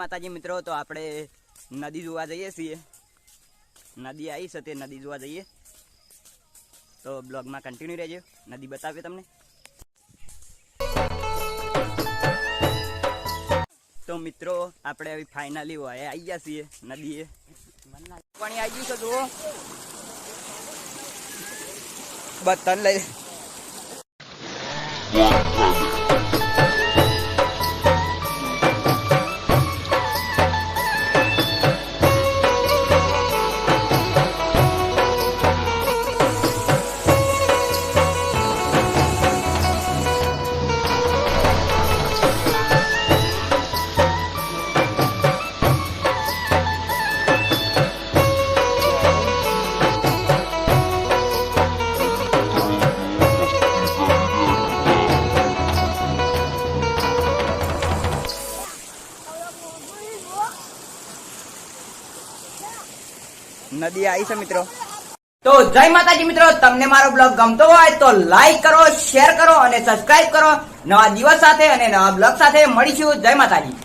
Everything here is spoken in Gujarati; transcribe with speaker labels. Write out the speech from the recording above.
Speaker 1: માતાજી મિત્રો, તો આપણે નદી જોવા જઈએ છીએ. નદી આવી છે તે નદી જોવા જઈએ, તો બ્લોગમાં કન્ટિન્યુ રહેજો. નદી બતાવે તમને. તો મિત્રો આપણે હવે ફાઇનલી હોય આવી ગયા છીએ નદીએ. પાણી આવી ગયું છે જુઓ, બતન લઈ નદી આવી છે મિત્રો. તો જય માતાજી મિત્રો, તમને મારો બ્લોગ ગમતો હોય તો લાઈક કરો, શેર કરો અને સબસ્ક્રાઇબ કરો. નવા દિવસ સાથે અને નવા બ્લોગ સાથે મળીશું. જય માતાજી.